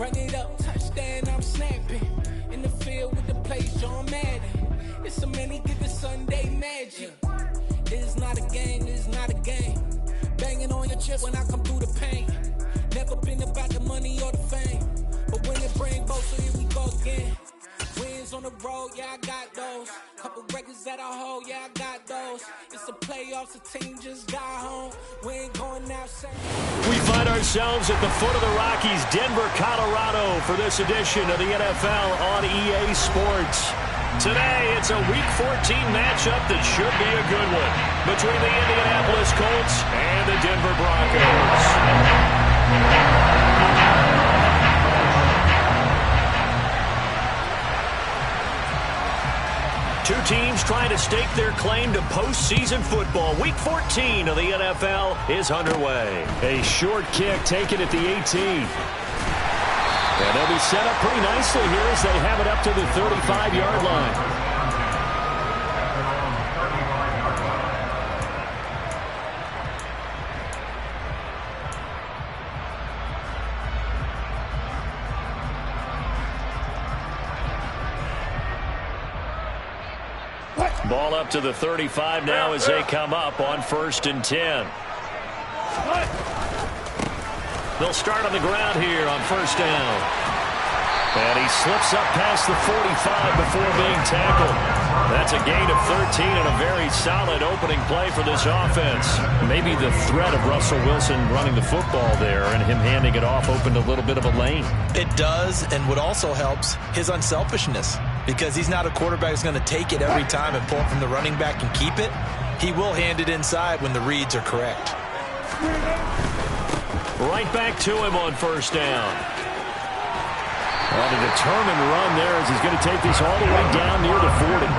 Run it up, touchdown, I'm snapping. In the field with the plays, John Madden. It's so many, get the Sunday magic. It's not a game, it's not a game. Banging on your chest when I come through the pain. Never been about the money or the fame. But when it bring both, so here we go again. Wins on the road, yeah, I got those. Couple records that I hold, yeah, I got those. It's the playoffs, the team just got home. We ain't going outside. We find ourselves at the foot of the Rockies, Denver, Colorado, for this edition of the NFL on EA Sports. Today, it's a Week 14 matchup that should be a good one between the Indianapolis Colts and the Denver Broncos. Two teams trying to stake their claim to postseason football. Week 14 of the NFL is underway. A short kick taken at the 18. And they'll be set up pretty nicely here as they have it up to the 35-yard line. Ball up to the 35 now as they come up on 1st and 10. They'll start on the ground here on 1st down. And he slips up past the 45 before being tackled. That's a gain of 13 and a very solid opening play for this offense. Maybe the threat of Russell Wilson running the football there and him handing it off opened a little bit of a lane. It does, and what also helps, his unselfishness. Because he's not a quarterback who's going to take it every time and pull it from the running back and keep it. He will hand it inside when the reads are correct. Right back to him on 1st down. On a determined run there as he's going to take this all the way down near the 40.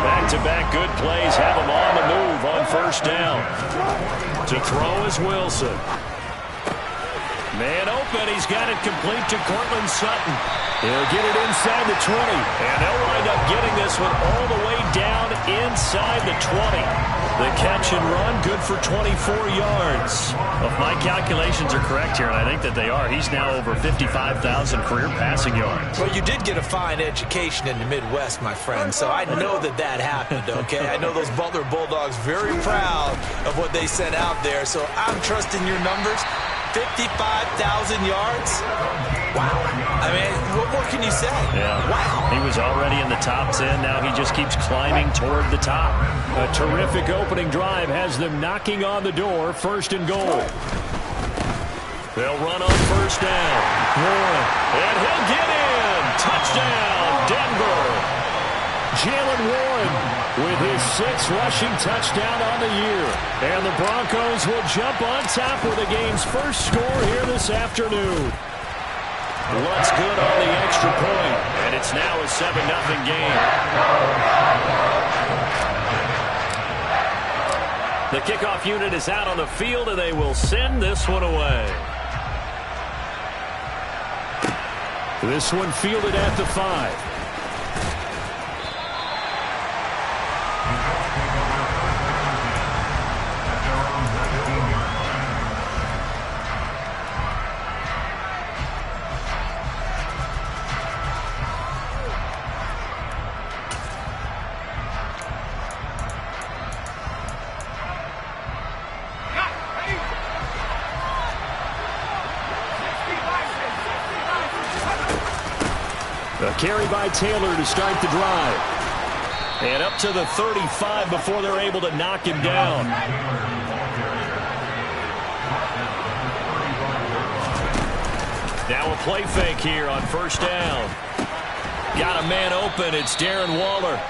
Back-to-back good plays have him on the move on 1st down. To throw is Wilson. Man open, he's got it complete to Cortland Sutton. He'll get it inside the 20. And they'll wind up getting this one all the way down inside the 20. The catch and run, good for 24 yards. Well, if my calculations are correct here, and I think that they are, he's now over 55,000 career passing yards. Well, you did get a fine education in the Midwest, my friend, so I know that happened, okay? I know those Butler Bulldogs very proud of what they sent out there, so I'm trusting your numbers. 55,000 yards? Wow. I mean, what more can you say? Yeah. Wow. He was already in the top 10. Now he just keeps climbing toward the top. A terrific opening drive has them knocking on the door. 1st and goal. They'll run on 1st down. Warren. And he'll get in. Touchdown, Denver. Jalen Warren with his 6th rushing touchdown on the year. And the Broncos will jump on top with the game's first score here this afternoon. What's good on the extra point? And it's now a 7-0 game. The kickoff unit is out on the field, and they will send this one away. This one fielded at the 5. A carry by Taylor to start the drive. And up to the 35 before they're able to knock him down. Now a play fake here on 1st down. Got a man open. It's Darren Waller.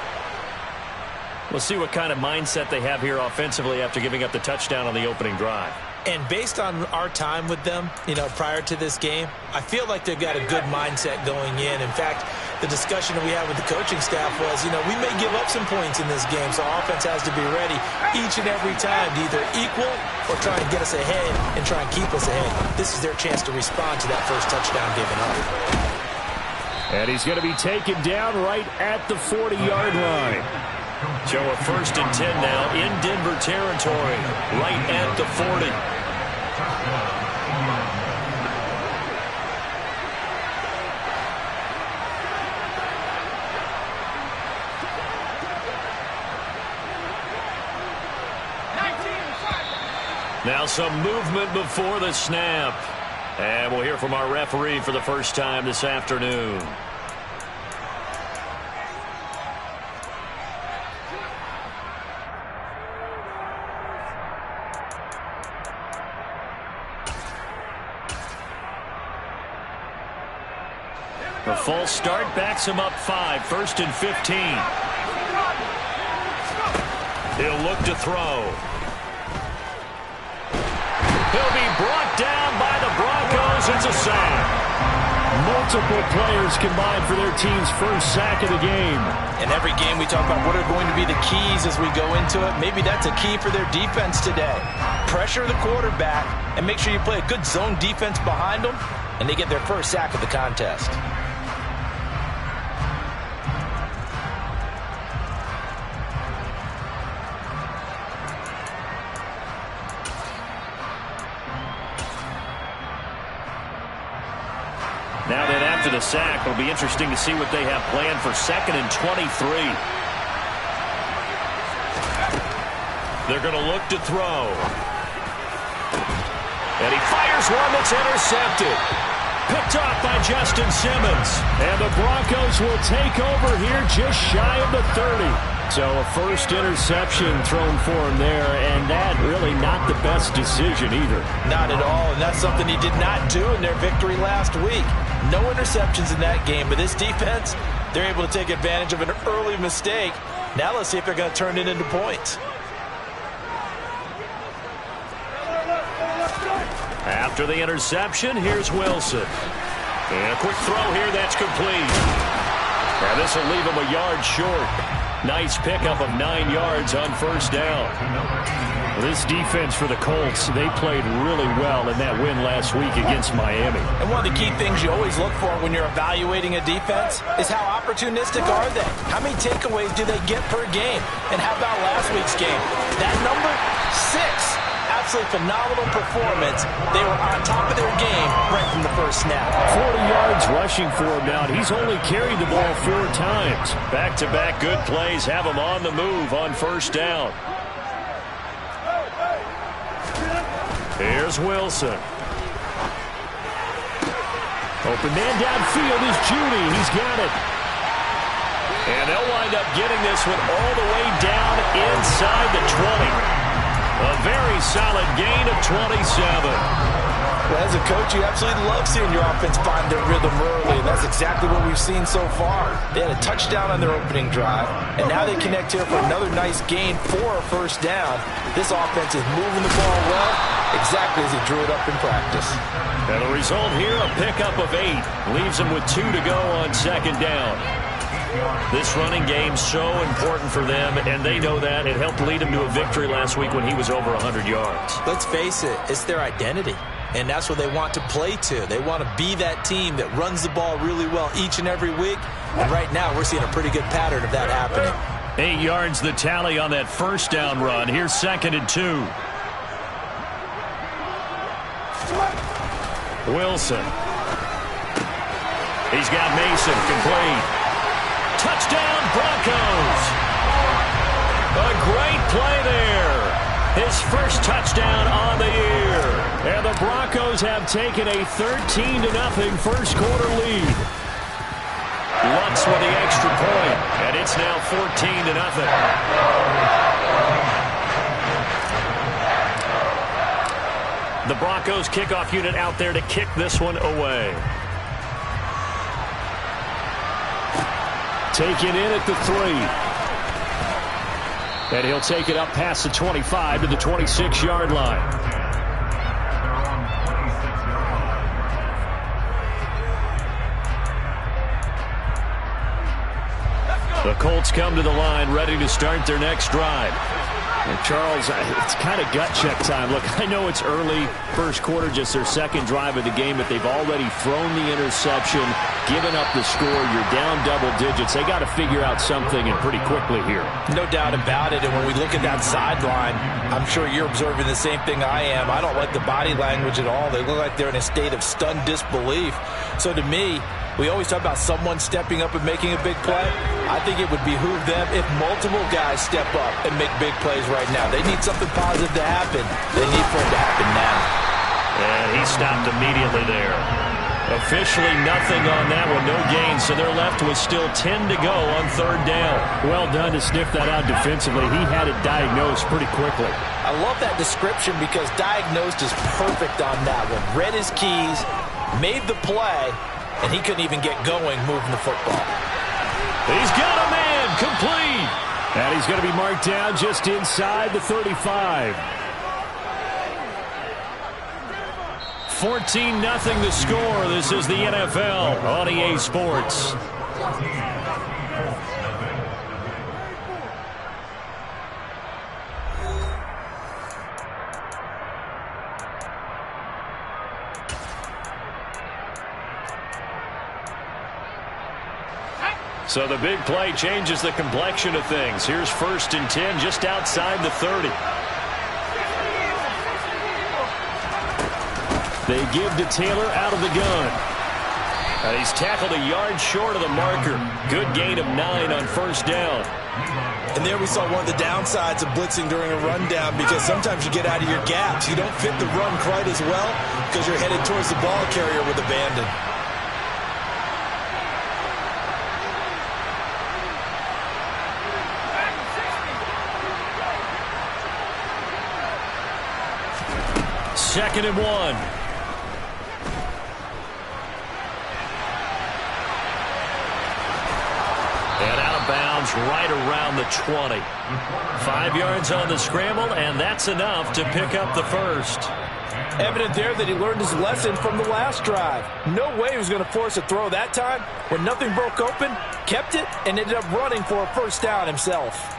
We'll see what kind of mindset they have here offensively after giving up the touchdown on the opening drive. And based on our time with them, prior to this game, I feel like they've got a good mindset going in. In fact, the discussion that we had with the coaching staff was, we may give up some points in this game, so our offense has to be ready each and every time to either equal or try and get us ahead and try and keep us ahead. This is their chance to respond to that first touchdown given up. And he's going to be taken down right at the 40-yard line. So a 1st and 10 now in Denver territory, right at the 40. Now some movement before the snap. And we'll hear from our referee for the first time this afternoon. The false start backs him up 5, 1st and 15. He'll look to throw. He'll be brought down by the Broncos. It's a sack. Multiple players combined for their team's first sack of the game. In every game we talk about what are going to be the keys as we go into it. Maybe that's a key for their defense today. Pressure the quarterback and make sure you play a good zone defense behind them, and they get their first sack of the contest. Now then, after the sack, it'll be interesting to see what they have planned for 2nd and 23. They're going to look to throw. And he fires one that's intercepted. Picked off by Justin Simmons. And the Broncos will take over here just shy of the 30. So a first interception thrown for him there, and that really not the best decision either. Not at all, and that's something he did not do in their victory last week. No interceptions in that game, but this defense, they're able to take advantage of an early mistake. Now let's see if they're going to turn it into points. After the interception, here's Wilson. And a quick throw here that's complete. And this will leave him a yard short. Nice pickup of 9 yards on first down. This defense for the Colts, they played really well in that win last week against Miami. And one of the key things you always look for when you're evaluating a defense is how opportunistic are they? How many takeaways do they get per game? And how about last week's game? That number, 6. Absolutely phenomenal performance. They were on top of their game right from the first snap. 40 yards rushing for him now. He's only carried the ball 4 times. Back-to-back good plays have him on the move on first down. Here's Wilson. Open man downfield is Judy. He's got it. And they'll wind up getting this one all the way down inside the 20. A very solid gain of 27. Well, as a coach, you absolutely love seeing your offense find their rhythm early, and that's exactly what we've seen so far. They had a touchdown on their opening drive, and now they connect here for another nice gain for a first down. This offense is moving the ball well, exactly as he drew it up in practice. And the result here, a pickup of 8. Leaves them with 2 to go on second down. This running game's so important for them, and they know that. It helped lead him to a victory last week when he was over 100 yards. Let's face it, it's their identity, and that's what they want to play to. They want to be that team that runs the ball really well each and every week, and right now we're seeing a pretty good pattern of that happening. 8 yards the tally on that first down run. Here's 2nd and 2. Wilson. He's got Mason complete. Touchdown, Broncos. A great play there. His first touchdown on the year. And the Broncos have taken a 13-0 first quarter lead. Lutz with the extra point, and it's now 14-0. The Broncos kickoff unit out there to kick this one away. Taken in at the 3. And he'll take it up past the 25 to the 26-yard line. The Colts come to the line ready to start their next drive. And Charles, it's kind of gut check time. Look, I know it's early, first quarter, just their second drive of the game, but they've already thrown the interception, given up the score. You're down double digits. They got to figure out something, and pretty quickly here. No doubt about it, and when we look at that sideline, I'm sure you're observing the same thing I am. I don't like the body language at all. They look like they're in a state of stunned disbelief. So to me, We always talk about someone stepping up and making a big play. I think it would behoove them if multiple guys step up and make big plays right now. They need something positive to happen. They need for it to happen now. And he stopped immediately there. Officially nothing on that one, no gain, so they're left with still 10 to go on third down. Well done to sniff that out defensively. He had it diagnosed pretty quickly. I love that description because diagnosed is perfect on that one. Read his keys, made the play, and he couldn't even get going moving the football. He's got a man, complete. And he's going to be marked down just inside the 35. 14-0 the score. This is the NFL on EA Sports. So the big play changes the complexion of things. Here's 1st and 10 just outside the 30. They give to Taylor out of the gun. He's tackled a yard short of the marker. Good gain of 9 on 1st down. And there we saw one of the downsides of blitzing during a rundown because sometimes you get out of your gaps. You don't fit the run quite as well because you're headed towards the ball carrier with abandon. Second and 1. And out of bounds right around the 20. 5 yards on the scramble, and that's enough to pick up the first. Evident there that he learned his lesson from the last drive. No way he was going to force a throw that time. When nothing broke open, kept it, and ended up running for a 1st down himself.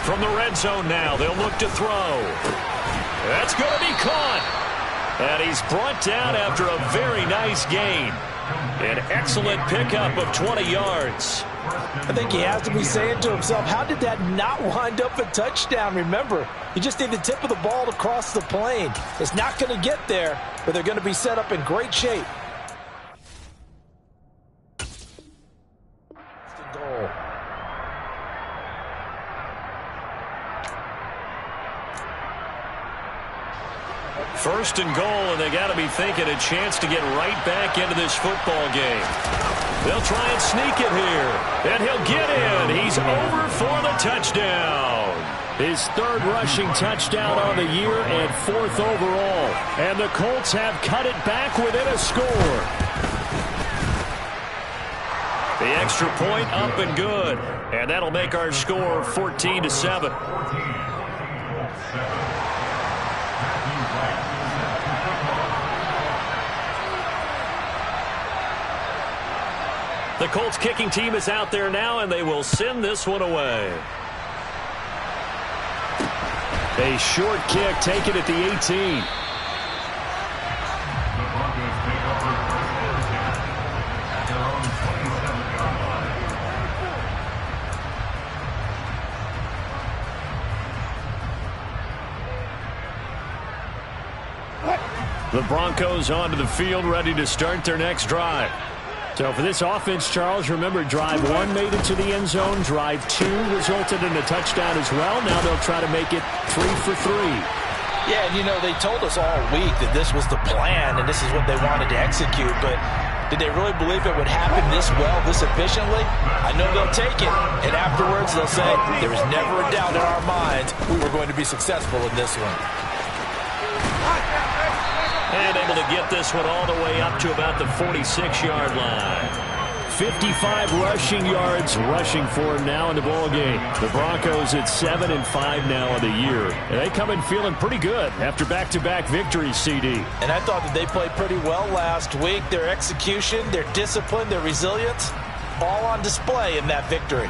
From the red zone now, they'll look to throw. That's going to be caught. And he's brought down after a very nice gain. An excellent pickup of 20 yards. I think he has to be saying to himself, how did that not wind up a touchdown? Remember, you just need the tip of the ball to cross the plane. It's not going to get there, but they're going to be set up in great shape. Goal. First and goal, and they got to be thinking a chance to get right back into this football game. They'll try and sneak it here, and he'll get in. He's over for the touchdown. His 3rd rushing touchdown on the year and 4th overall. And the Colts have cut it back within a score. The extra point up and good, and that'll make our score 14-7. The Colts kicking team is out there now, and they will send this one away. A short kick taken at the 18. The Broncos onto the field, ready to start their next drive. So for this offense, Charles, remember drive 1 made it to the end zone. Drive 2 resulted in a touchdown as well. Now they'll try to make it 3 for 3. Yeah, and you know, they told us all week that this was the plan and this is what they wanted to execute, but did they really believe it would happen this well, this efficiently? I know they'll take it, and afterwards they'll say, there was never a doubt in our minds we were going to be successful in this one. And able to get this one all the way up to about the 46-yard line. 55 rushing yards rushing for him now in the ballgame. The Broncos at 7-5 now of the year. And they come in feeling pretty good after back-to-back victories, CD. And I thought that they played pretty well last week. Their execution, their discipline, their resilience, all on display in that victory.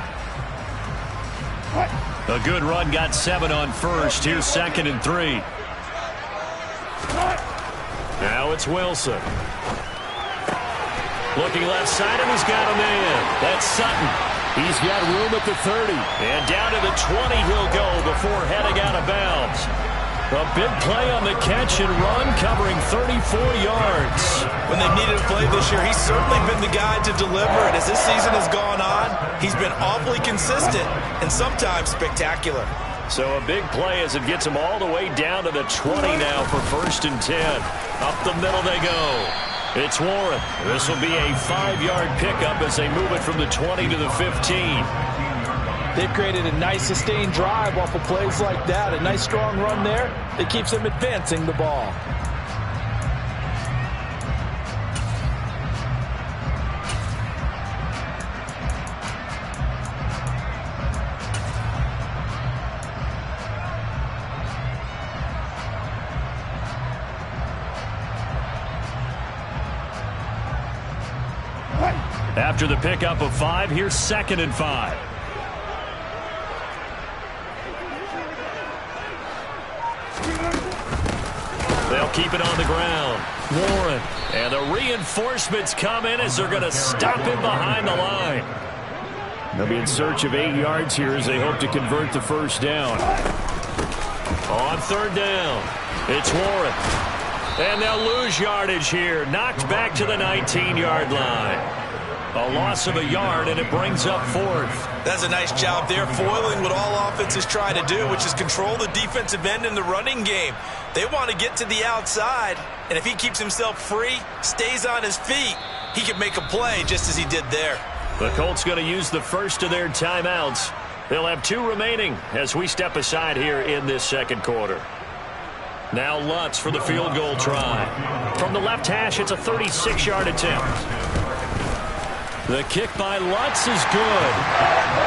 A good run, got 7 on first. Here's 2nd and 3. Now it's Wilson. Looking left side, and he's got a man. That's Sutton. He's got room at the 30. And down to the 20 he'll go before heading out of bounds. A big play on the catch and run, covering 34 yards. When they've needed a play this year, he's certainly been the guy to deliver. And as this season has gone on, he's been awfully consistent and sometimes spectacular. So a big play as it gets him all the way down to the 20 now for 1st and 10. Up the middle they go. It's Warren. This will be a 5-yard pickup as they move it from the 20 to the 15. They've created a nice sustained drive off of plays like that. A nice strong run there that keeps them advancing the ball. After the pickup of 5, here's 2nd and 5. They'll keep it on the ground. Warren. And the reinforcements come in as they're going to stop him behind the line. They'll be in search of 8 yards here as they hope to convert the 1st down. On 3rd down, it's Warren. And they'll lose yardage here. Knocked back to the 19-yard line. A loss of a yard, and it brings up 4th. That's a nice job there, foiling what all offenses try to do, which is control the defensive end in the running game. They want to get to the outside, and if he keeps himself free, stays on his feet, he can make a play just as he did there. The Colts going to use the first of their timeouts. They'll have 2 remaining as we step aside here in this 2nd quarter. Now Lutz for the field goal try. From the left hash, it's a 36-yard attempt. The kick by Lutz is good.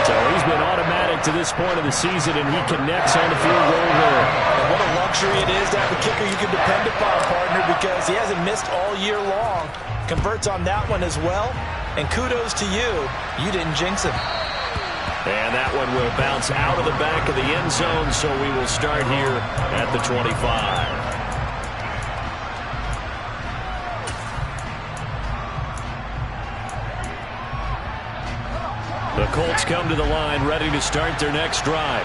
So he's been automatic to this point of the season, and he connects on the field goal here. And what a luxury it is to have a kicker you can depend upon, partner, because he hasn't missed all year long. Converts on that one as well. And kudos to you. You didn't jinx him. And that one will bounce out of the back of the end zone, so we will start here at the 25. The Colts come to the line ready to start their next drive.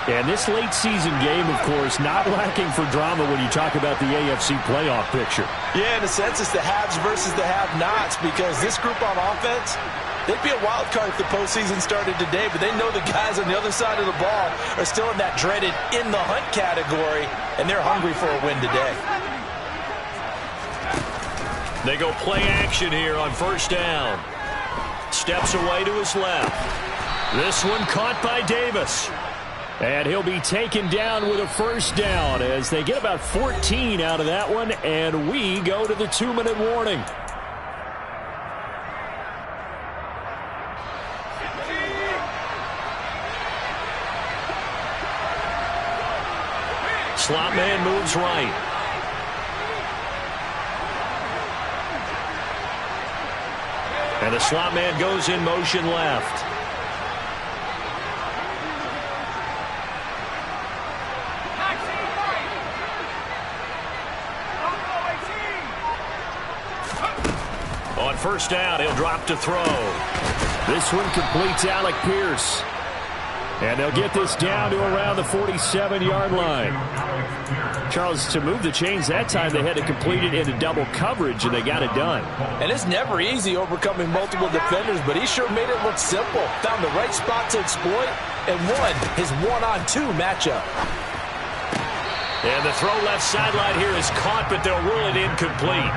And this late season game, of course, not lacking for drama when you talk about the AFC playoff picture. Yeah, in a sense, it's the haves versus the have-nots, because this group on offense, they'd be a wild card if the postseason started today, but they know the guys on the other side of the ball are still in that dreaded in-the-hunt category, and they're hungry for a win today. They go play action here on 1st down. Steps away to his left. This one caught by Davis. And he'll be taken down with a 1st down as they get about 14 out of that one, and we go to the 2-minute warning. Slot man moves right. And the slot man goes in motion left. On 1st down, he'll drop to throw. This one completes Alec Pierce. And they'll get this down to around the 47-yard line. Charles, to move the chains that time, they had to complete it into double coverage, and they got it done. And it's never easy overcoming multiple defenders, but he sure made it look simple. Found the right spot to exploit and won his 1-on-2 matchup. And the throw left sideline here is caught, but they'll rule it incomplete.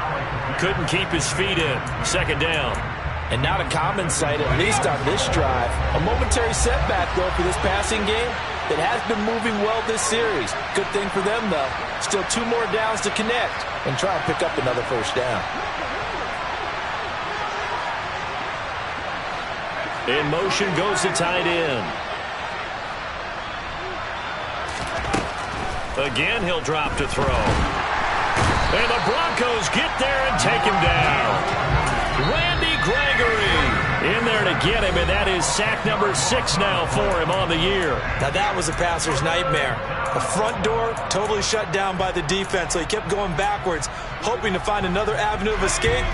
Couldn't keep his feet in. 2nd down. And not a common sight, at least on this drive. A momentary setback, though, for this passing game that has been moving well this series. Good thing for them, though. Still 2 more downs to connect and try and pick up another 1st down. In motion goes the tight end. Again, he'll drop to throw. And the Broncos get there and take him down. Randy Gregory in there to get him, and that is sack number 6 now for him on the year. Now that was a passer's nightmare. The front door totally shut down by the defense, so he kept going backwards, hoping to find another avenue of escape.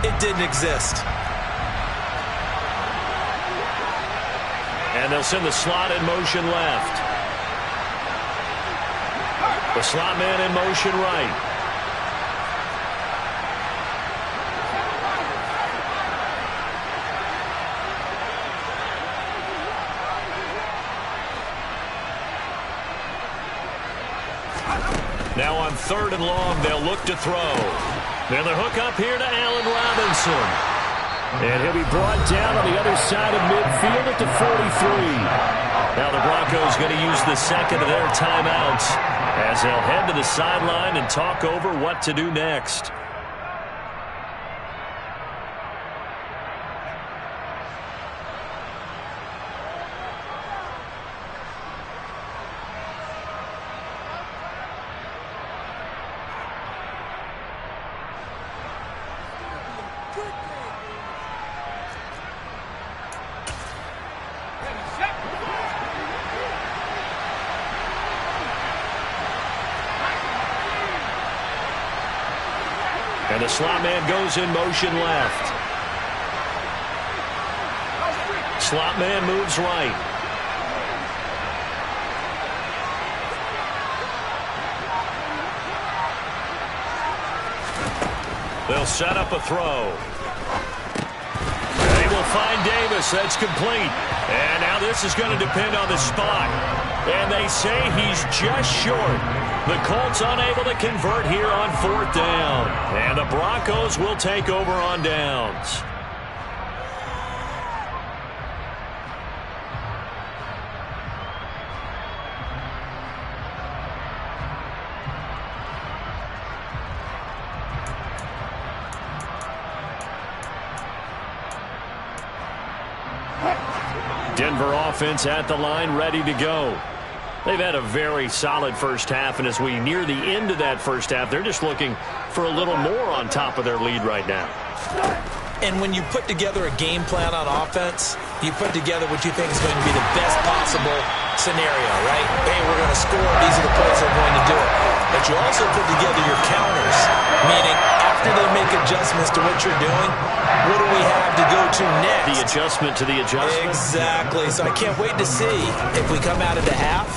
It didn't exist. And they'll send the slot in motion left. The slot man in motion right. Now on 3rd and long, they'll look to throw. Then the hook up here to Allen Robinson. And he'll be brought down on the other side of midfield at the 43. Now the Broncos going to use the second of their timeouts as they'll head to the sideline and talk over what to do next. And the slot man goes in motion left. Slot man moves right. They'll set up a throw. They will find Davis. That's complete. And now this is going to depend on the spot. And they say he's just short. The Colts unable to convert here on 4th down. And the Broncos will take over on downs. Denver offense at the line, ready to go. They've had a very solid first half, and as we near the end of that first half, they're just looking for a little more on top of their lead right now. And when you put together a game plan on offense, you put together what you think is going to be the best possible scenario, right? Hey, we're going to score. These are the plays that are going to do it. But you also put together your counters, meaning after they make adjustments to what you're doing, what do we have to go to next? The adjustment to the adjustment? Exactly. So I can't wait to see if we come out of the half,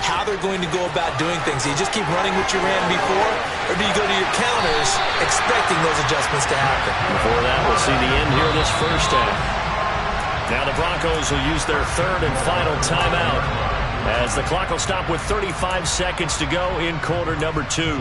how they're going to go about doing things. Do you just keep running what you ran before, or do you go to your counters expecting those adjustments to happen? Before that, we'll see the end here of this first half. Now the Broncos will use their 3rd and final timeout as the clock will stop with 35 seconds to go in quarter number 2.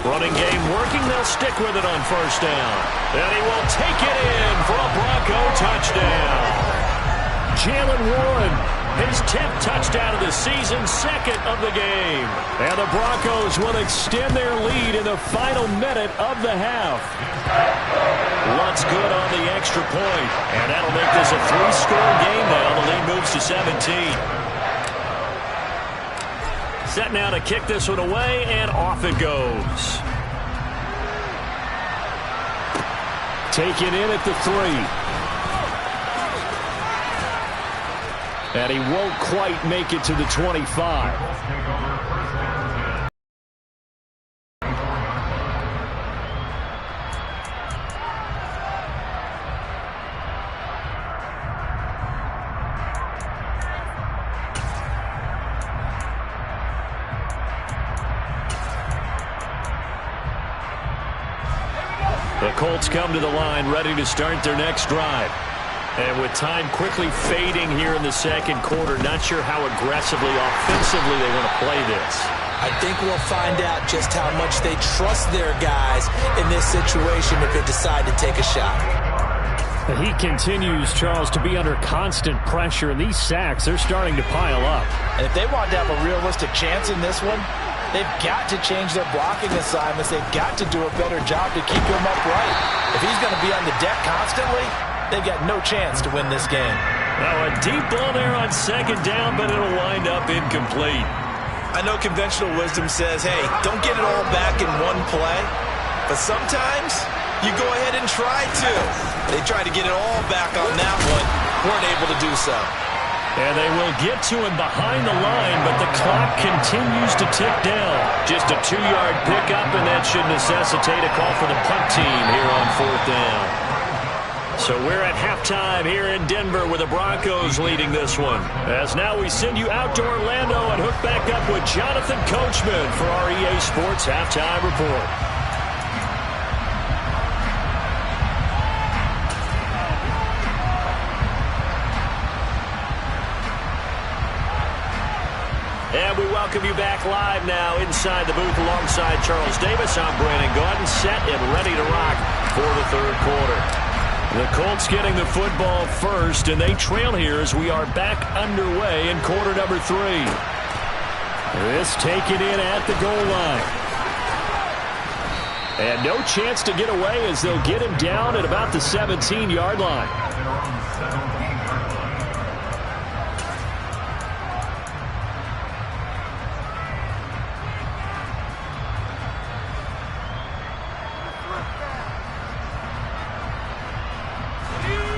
Running game working. They'll stick with it on 1st down. And he will take it in for a Bronco touchdown. Jalen Warren, his 10th touchdown of the season, 2nd of the game. And the Broncos will extend their lead in the final minute of the half. Lutz good on the extra point. And that'll make this a 3-score game now. The lead moves to 17. Set now to kick this one away, and off it goes. Taken in at the 3. And he won't quite make it to the 25. The Colts come to the line, ready to start their next drive. And with time quickly fading here in the second quarter, not sure how aggressively, offensively they want to play this. I think we'll find out just how much they trust their guys in this situation if they decide to take a shot. He continues, Charles, to be under constant pressure, and these sacks, they're starting to pile up. And if they want to have a realistic chance in this one, they've got to change their blocking assignments. They've got to do a better job to keep him upright. If he's going to be on the deck constantly, they've got no chance to win this game. Now a deep ball there on second down, but it'll wind up incomplete. I know conventional wisdom says, hey, don't get it all back in one play. But sometimes you go ahead and try to. They tried to get it all back on that one. Weren't able to do so. And they will get to him behind the line, but the clock continues to tick down. Just a 2-yard pickup, and that should necessitate a call for the punt team here on 4th down. So we're at halftime here in Denver with the Broncos leading this one. As now we send you out to Orlando and hook back up with Jonathan Coachman for our EA Sports Halftime Report. And we welcome you back live now inside the booth alongside Charles Davis. I'm Brandon Gaudin, set and ready to rock for the third quarter. The Colts getting the football first, and they trail here as we are back underway in quarter number 3. This taken in at the goal line. And no chance to get away as they'll get him down at about the 17-yard line.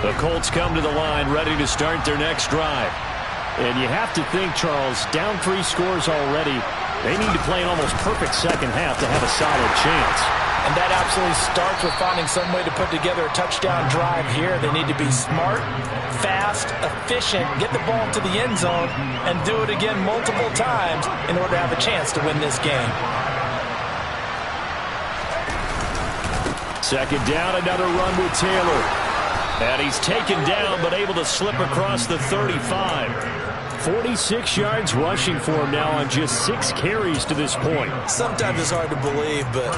The Colts come to the line ready to start their next drive. And you have to think, Charles, down 3 scores already. They need to play an almost perfect second half to have a solid chance. And that absolutely starts with finding some way to put together a touchdown drive here. They need to be smart, fast, efficient, get the ball to the end zone, and do it again multiple times in order to have a chance to win this game. Second down, another run with Taylor. And he's taken down, but able to slip across the 35. 46 yards rushing for him now on just 6 carries to this point. Sometimes it's hard to believe, but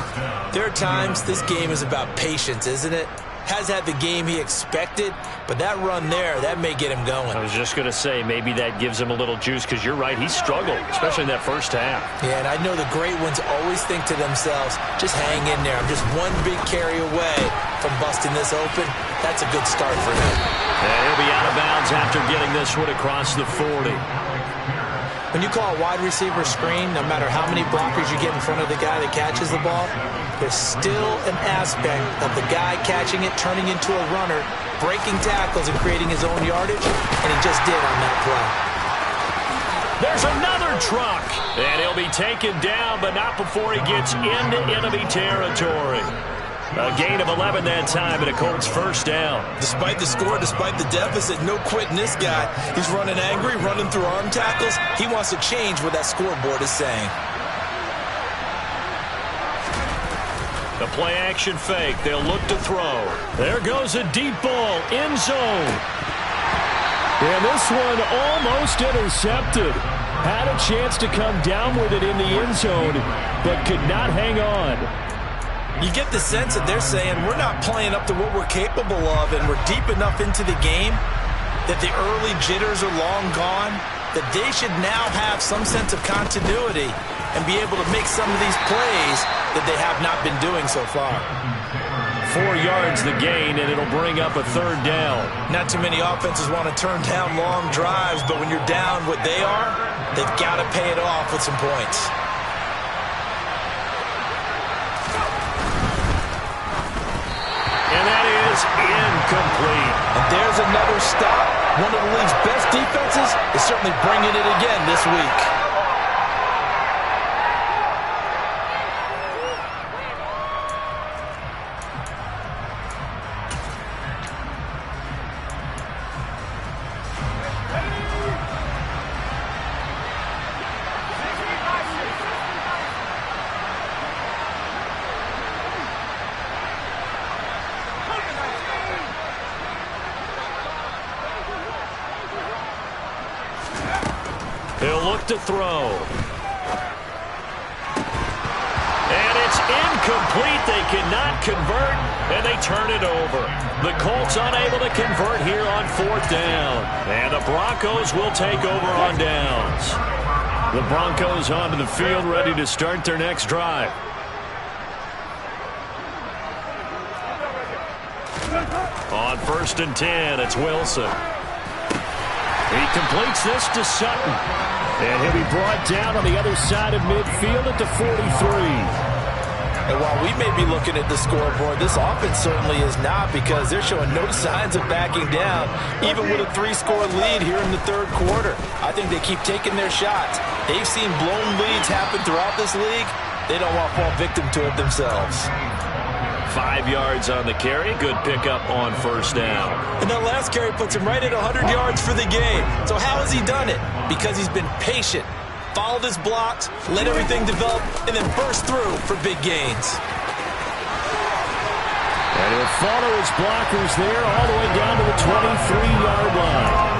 there are times this game is about patience, isn't it? Has had the game he expected, but that run there, that may get him going. I was just going to say, maybe that gives him a little juice, because you're right, he struggled, especially in that first half. Yeah, and I know the great ones always think to themselves, just hang in there. I'm just one big carry away from busting this open. That's a good start for him. And he'll be out of bounds after getting this one across the 40. When you call a wide receiver screen, no matter how many blockers you get in front of the guy that catches the ball, there's still an aspect of the guy catching it, turning into a runner, breaking tackles and creating his own yardage, and he just did on that play. There's another truck, and he'll be taken down, but not before he gets into enemy territory. A gain of 11 that time, and a Colts first down. Despite the score, despite the deficit, no quitting this guy. He's running angry, running through arm tackles. He wants to change what that scoreboard is saying. The play-action fake. They'll look to throw. There goes a deep ball. End zone. And this one almost intercepted. Had a chance to come down with it in the end zone, but could not hang on. You get the sense that they're saying we're not playing up to what we're capable of, and we're deep enough into the game that the early jitters are long gone, that they should now have some sense of continuity and be able to make some of these plays that they have not been doing so far. 4 yards the gain, and it'll bring up a third down. Not too many offenses want to turn down long drives, but when you're down what they are, they've got to pay it off with some points. And that is incomplete. And there's another stop. One of the league's best defenses is certainly bringing it again this week. He'll look to throw. And it's incomplete. incomplete. They cannot convert, and they turn it over. The Colts unable to convert here on 4th down. And the Broncos will take over on downs. The Broncos onto the field, ready to start their next drive. On 1st and 10, it's Wilson. He completes this to Sutton. And he'll be brought down on the other side of midfield at the 43. And while we may be looking at the scoreboard, this offense certainly is not, because they're showing no signs of backing down, even with a 3-score lead here in the 3rd quarter. I think they keep taking their shots. They've seen blown leads happen throughout this league. They don't want to fall victim to it themselves. 5 yards on the carry. Good pickup on 1st down. And that last carry puts him right at 100 yards for the game. So how has he done it? Because he's been patient, followed his blocks, let everything develop, and then burst through for big gains. And he'll follow his blockers there all the way down to the 23-yard line.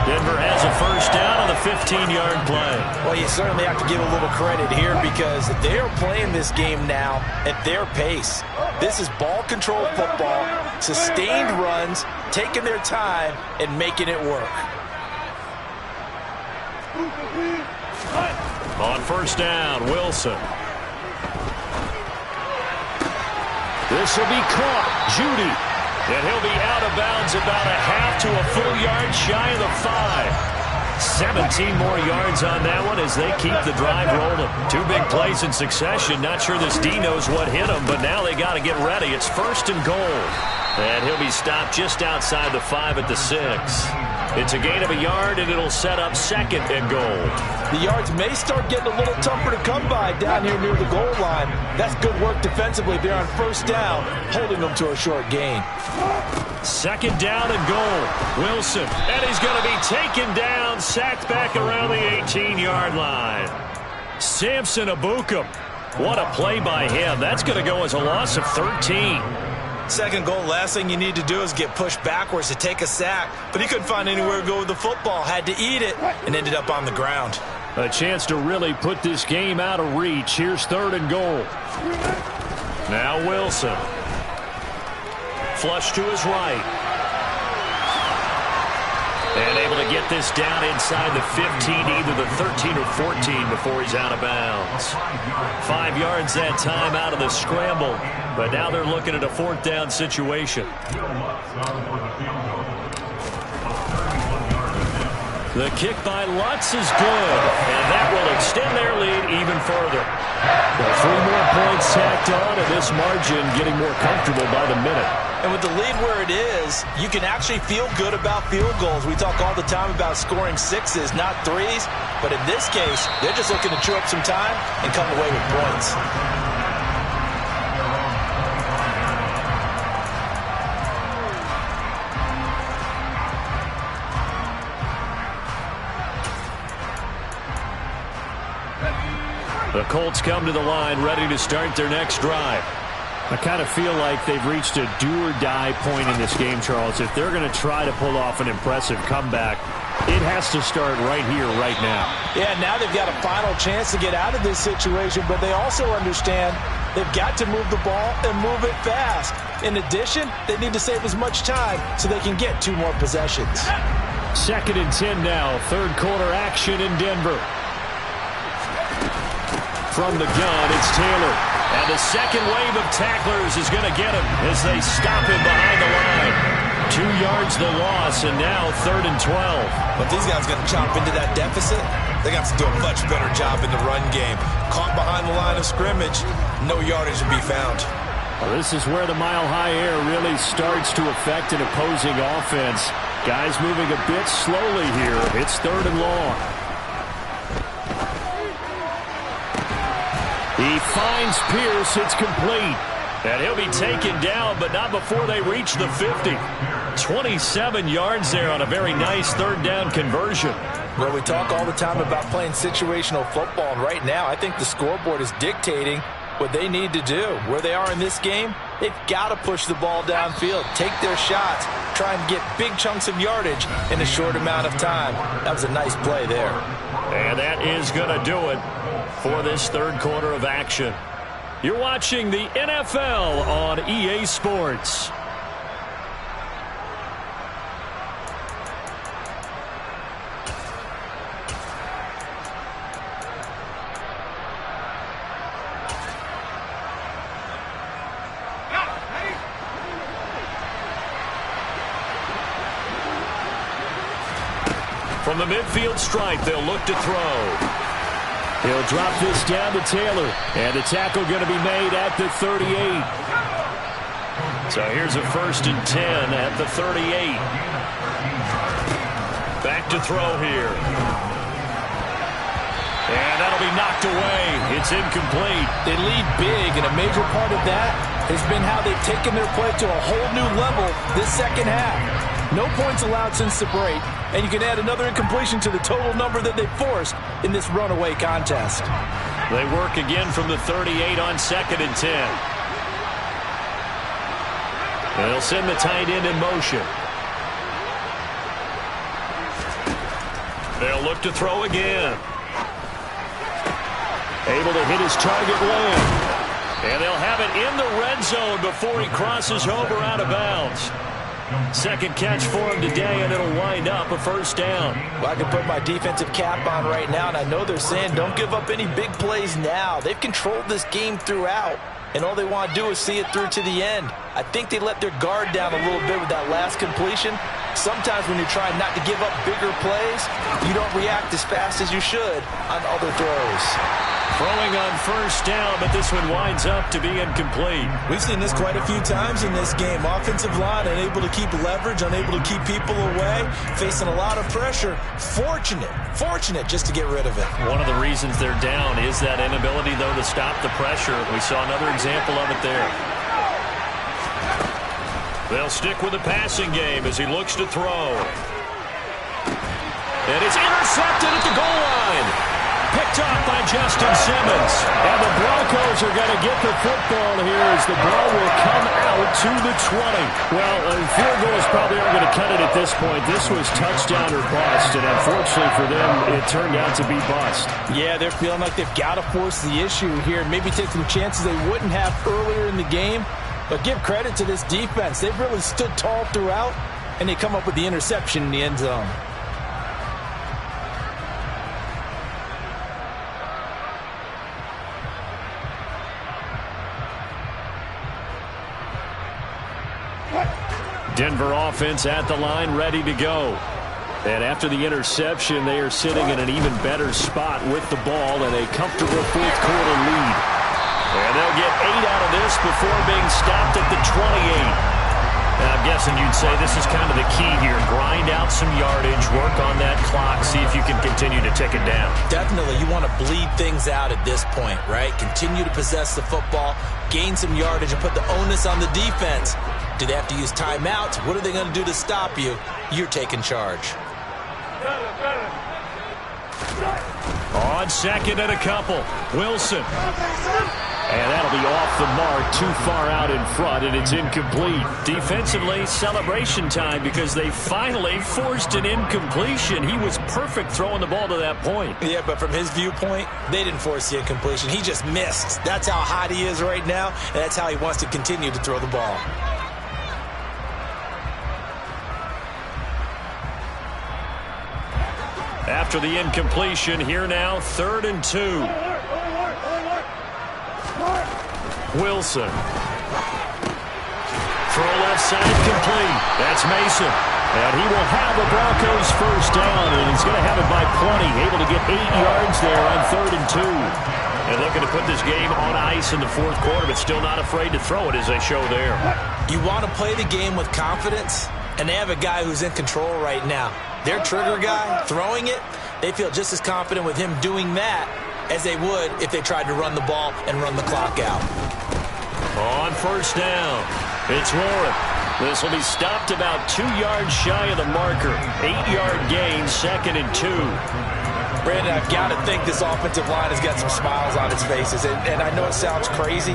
Denver has a 1st down on the 15-yard play. Well, you certainly have to give a little credit here, because they are playing this game now at their pace. This is ball control football, sustained runs, taking their time, and making it work. On 1st down, Wilson. This will be caught. Judy. And he'll be out of bounds about a half to a full yard shy of the 5. 17 more yards on that one as they keep the drive rolling. 2 big plays in succession. Not sure this D knows what hit him, but now they got to get ready. It's 1st and goal. And he'll be stopped just outside the 5 at the 6. It's a gain of a yard, and it'll set up 2nd and goal. The yards may start getting a little tougher to come by down here near the goal line. That's good work defensively there on 1st down, holding them to a short gain. 2nd down and goal. Wilson, and he's going to be taken down, sacked back around the 18-yard line. Samson Ebukam. What a play by him. That's going to go as a loss of 13. 2nd goal, last thing you need to do is get pushed backwards to take a sack. But he couldn't find anywhere to go with the football, had to eat it, and ended up on the ground. A chance to really put this game out of reach. Here's 3rd and goal. Now Wilson. Flush to his right. And able to get this down inside the 15, either the 13 or 14 before he's out of bounds. 5 yards that time out of the scramble. But now they're looking at a 4th down situation. The kick by Lutz is good, and that will extend their lead even further. Well, 3 more points tacked on, and this margin getting more comfortable by the minute. And with the lead where it is, you can actually feel good about field goals. We talk all the time about scoring 6s, not 3s. But in this case, they're just looking to chew up some time and come away with points. The Colts come to the line, ready to start their next drive. I kind of feel like they've reached a do-or-die point in this game, Charles. If they're going to try to pull off an impressive comeback, it has to start right here, right now. Yeah, now they've got a final chance to get out of this situation, but they also understand they've got to move the ball and move it fast. In addition, they need to save as much time so they can get 2 more possessions. 2nd and 10 now, 3rd quarter action in Denver. From the gun, it's Taylor. And the second wave of tacklers is going to get him as they stop him behind the line. 2 yards the loss, and now 3rd and 12. But these guys going to chomp into that deficit. They got to do a much better job in the run game. Caught behind the line of scrimmage, no yardage to be found. Well, this is where the mile-high air really starts to affect an opposing offense. Guys moving a bit slowly here. It's 3rd and long. He finds Pierce. It's complete. And he'll be taken down, but not before they reach the 50. 27 yards there on a very nice 3rd down conversion. Well, we talk all the time about playing situational football, and right now I think the scoreboard is dictating what they need to do. Where they are in this game, they've got to push the ball downfield, take their shots, try and get big chunks of yardage in a short amount of time. That was a nice play there. And that is going to do it for this 3rd quarter of action. You're watching the NFL on EA Sports. From the midfield stripe, they'll look to throw. He'll drop this down to Taylor. And the tackle going to be made at the 38. So here's a 1st and 10 at the 38. Back to throw here. And that'll be knocked away. It's incomplete. They lead big, and a major part of that has been how they've taken their play to a whole new level this second half. No points allowed since the break, and you can add another incompletion to the total number that they forced in this runaway contest. They work again from the 38 on 2nd and 10. They'll send the tight end in motion. They'll look to throw again. Able to hit his target land. And they'll have it in the red zone before he crosses over out of bounds. Second catch for him today, and it'll wind up a 1st down. Well, I can put my defensive cap on right now, and I know they're saying don't give up any big plays now. They've controlled this game throughout, and all they want to do is see it through to the end. I think they let their guard down a little bit with that last completion. Sometimes when you're trying not to give up bigger plays, you don't react as fast as you should on other throws. Throwing on 1st down, but this one winds up to be incomplete. We've seen this quite a few times in this game. Offensive line unable to keep leverage, unable to keep people away, facing a lot of pressure. Fortunate just to get rid of it. One of the reasons they're down is that inability, though, to stop the pressure. We saw another example of it there. They'll stick with the passing game as he looks to throw. And it's intercepted at the goal line. Picked up by Justin Simmons. And the Broncos are going to get the football here as the ball will come out to the 20. Well, field goals probably aren't going to cut it at this point. This was touchdown or bust, and unfortunately for them, it turned out to be bust. Yeah, they're feeling like they've got to force the issue here. Maybe take some chances they wouldn't have earlier in the game. But give credit to this defense. They've really stood tall throughout, and they come up with the interception in the end zone. Denver offense at the line, ready to go. And after the interception, they are sitting in an even better spot with the ball and a comfortable 4th quarter lead. And they'll get 8 out of this before being stopped at the 28. And I'm guessing you'd say this is kind of the key here. Grind out some yardage, work on that clock, see if you can continue to tick it down. Definitely. You want to bleed things out at this point, right? Continue to possess the football, gain some yardage, and put the onus on the defense. Do they have to use timeouts? What are they going to do to stop you? You're taking charge. On 2nd and a couple, Wilson. And that'll be off the mark, too far out in front, and it's incomplete. Defensively, celebration time because they finally forced an incompletion. He was perfect throwing the ball to that point. Yeah, but from his viewpoint, they didn't force the incompletion. He just missed. That's how hot he is right now, and that's how he wants to continue to throw the ball. After the incompletion, here now, 3rd and 2. Wilson. Throw left side complete. That's Mason. And he will have the Broncos 1st down, and he's going to have it by plenty. Able to get 8 yards there on 3rd and 2. And looking to put this game on ice in the 4th quarter, but still not afraid to throw it as they show there. You want to play the game with confidence, and they have a guy who's in control right now. Their trigger guy, throwing it, they feel just as confident with him doing that as they would if they tried to run the ball and run the clock out. On 1st down, it's Warren. This will be stopped about 2 yards shy of the marker. 8-yard gain, 2nd and 2. Brandon, I've got to think this offensive line has got some smiles on its faces. And I know it sounds crazy,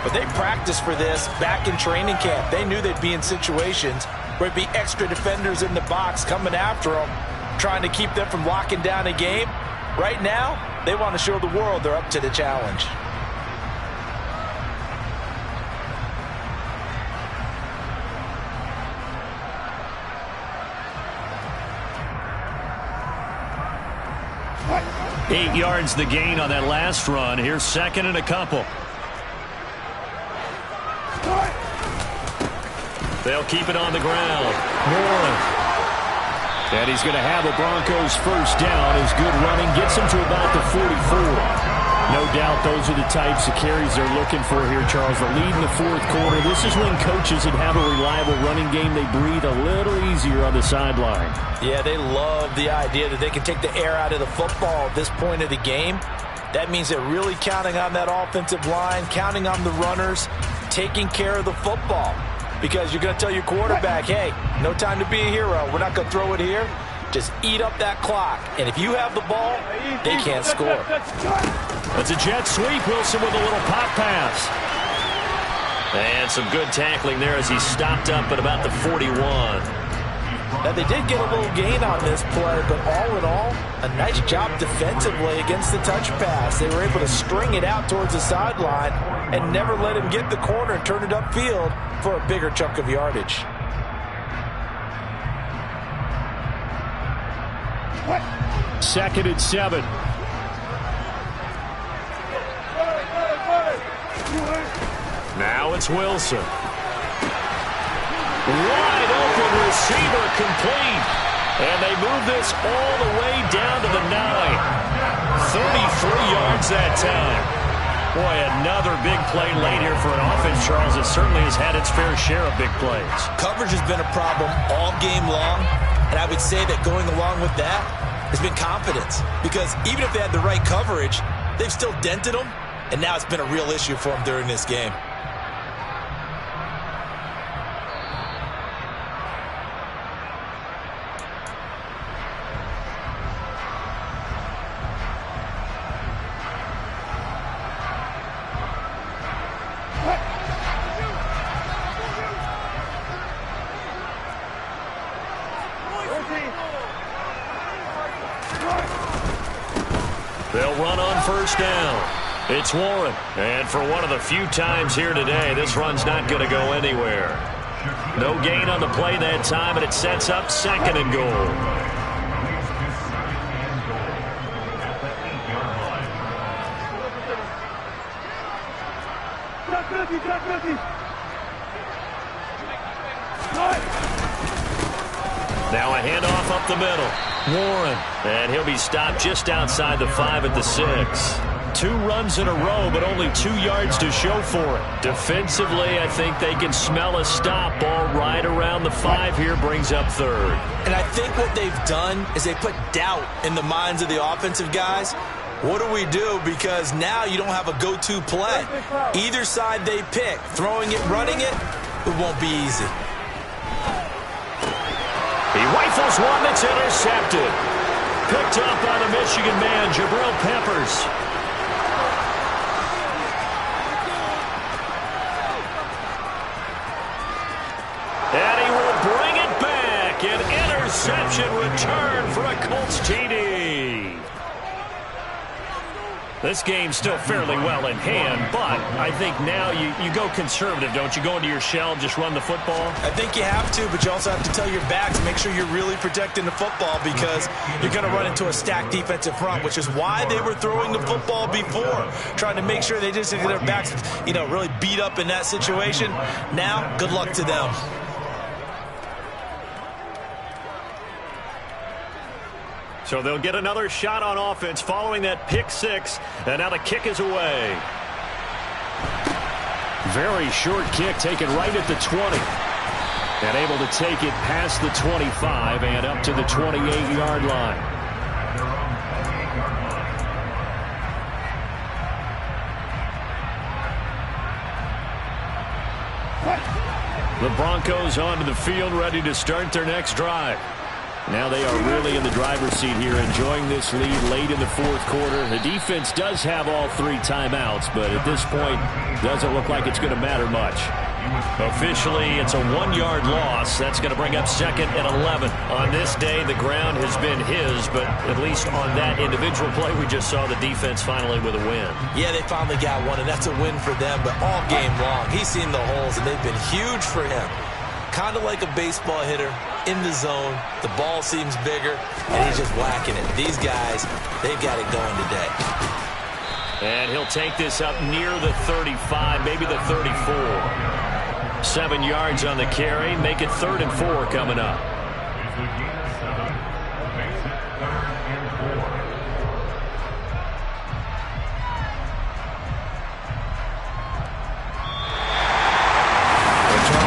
but they practiced for this back in training camp. They knew they'd be in situations where it'd be extra defenders in the box coming after them, trying to keep them from locking down a game. Right now, they want to show the world they're up to the challenge. 8 yards the gain on that last run. Here's second and a couple. They'll keep it on the ground. Warren. And he's going to have a Broncos first down as good running gets him to about the 44. No doubt those are the types of carries they're looking for here, Charles. The lead in the fourth quarter. This is when coaches that have a reliable running game, they breathe a little easier on the sideline. Yeah, they love the idea that they can take the air out of the football at this point of the game. That means they're really counting on that offensive line, counting on the runners, taking care of the football. Because you're going to tell your quarterback, hey, no time to be a hero. We're not going to throw it here. Just eat up that clock. And if you have the ball, they can't score. It's a jet sweep. Wilson with a little pop pass. And some good tackling there as he stopped up at about the 41. Now, they did get a little gain on this play, but all in all, a nice job defensively against the touch pass. They were able to string it out towards the sideline and never let him get the corner and turn it upfield for a bigger chunk of yardage. Second and 7. Now it's Wilson. Wide open receiver complete. And they move this all the way down to the 9. 33 yards that time. Boy, another big play late here for an offense, Charles, that certainly has had its fair share of big plays. Coverage has been a problem all game long. And I would say that going along with that has been confidence. Because even if they had the right coverage, they've still dented them. And now it's been a real issue for them during this game. They'll run on first down. It's Warren. And for one of the few times here today, this run's not going to go anywhere. No gain on the play that time, and it sets up second and goal. Now a handoff up the middle. Warren. And he'll be stopped just outside the 5 at the 6. 2 runs in a row, but only 2 yards to show for it. Defensively, I think they can smell a stop. Ball right around the 5 here, brings up third. And I think what they've done is they put doubt in the minds of the offensive guys. What do we do? Because now you don't have a go-to play. Either side they pick, throwing it, running it, it won't be easy. He rifles one that's intercepted. Picked up by the Michigan man, Jabril Peppers. And he will bring it back. An interception return for a Colts TD. This game's still fairly well in hand, but I think now you go conservative, don't you? Go into your shell, just run the football? I think you have to, but you also have to tell your backs, make sure you're really protecting the football because you're going to run into a stacked defensive front, which is why they were throwing the football before, trying to make sure they just get their backs, really beat up in that situation. Now, good luck to them. So they'll get another shot on offense following that pick 6, and now the kick is away. Very short kick taken right at the 20. And able to take it past the 25 and up to the 28-yard line. The Broncos onto the field, ready to start their next drive. Now they are really in the driver's seat here, enjoying this lead late in the fourth quarter. The defense does have all 3 timeouts, but at this point, doesn't look like it's going to matter much. Officially, it's a 1-yard loss. That's going to bring up second and 11. On this day, the ground has been his, but at least on that individual play, we just saw the defense finally with a win. Yeah, they finally got one, and that's a win for them, but all game long, he's seen the holes, and they've been huge for him. Kind of like a baseball hitter. in the zone. The ball seems bigger, and he's just whacking it. These guys, they've got it going today. And he'll take this up near the 35, maybe the 34. 7 yards on the carry. Make it 3rd and 4 coming up.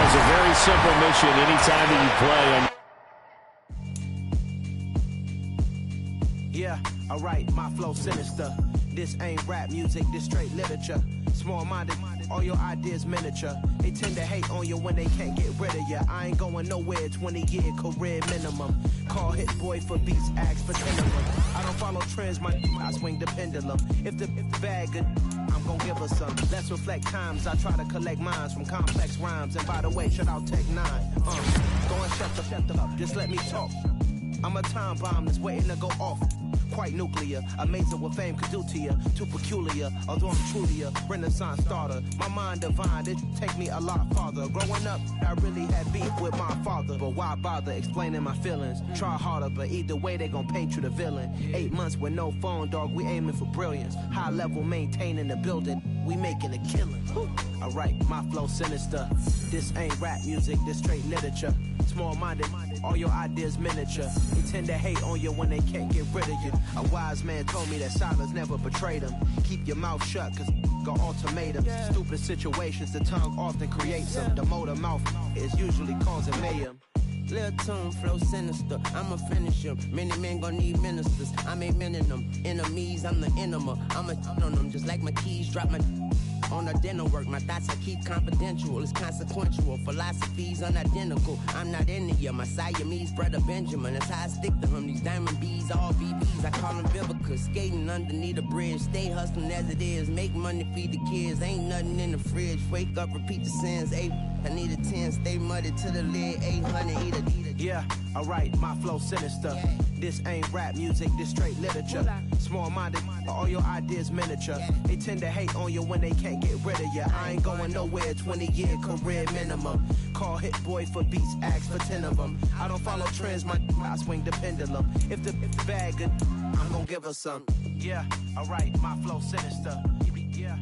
It's a very simple mission anytime that you play. Yeah, alright, my flow sinister. This ain't rap music, this straight literature. Small-minded, all your ideas miniature. They tend to hate on you when they can't get rid of you. I ain't going nowhere, 20-year career minimum. Call hit boy for beats, ask for 10 of them. I don't follow trends, I swing the pendulum. If the bag good, I'm gon' give her some. Let's reflect times, I try to collect minds from complex rhymes. And by the way, shout out Tech 9. Go and shut the up, just let me talk. I'm a time bomb that's waiting to go off. Quite nuclear, amazing what fame could do to you. Too peculiar, although I'm truly a renaissance starter. My mind divine, it take me a lot farther. Growing up, I really had beef with my father. But why bother explaining my feelings? Try harder, but either way they gon' paint you the villain. 8 months with no phone, dog, we aiming for brilliance. High level maintaining the building, we making a killing. Alright, my flow sinister. This ain't rap music, this straight literature. Small-minded, all your ideas miniature. They tend to hate on you when they can't get rid of you. A wise man told me that silence never betrayed him. Keep your mouth shut, cause got ultimatums. Stupid situations, the tongue often creates them. The motor mouth is usually causing mayhem. Lil' tune, flow sinister, I'ma finish him. Many men gon' need ministers, I'm aiming them. Enemies, I'm the enema, I'ma on them. Just like my keys, drop my on the dinner work. My thoughts I keep confidential, it's consequential. Philosophies unidentical, I'm not in it. My Siamese brother Benjamin, that's how I stick to him. These diamond bees, all BBs, I call them Vivica. Skating underneath the bridge, stay hustling as it is. Make money, feed the kids, ain't nothing in the fridge. Wake up, repeat the sins, I need a 10, stay muddy to the lid, 800, eat a. Yeah, alright, my flow sinister. This ain't rap music, this straight literature. Small-minded, all your ideas miniature. They tend to hate on you when they can't get rid of you. I ain't going nowhere, 20-year career minimum. Call hit boy for beats, ask for 10 of them. I don't follow trends, I swing the pendulum. If the bag good, I'm gon' give her some. Yeah, alright, my flow sinister. Yeah.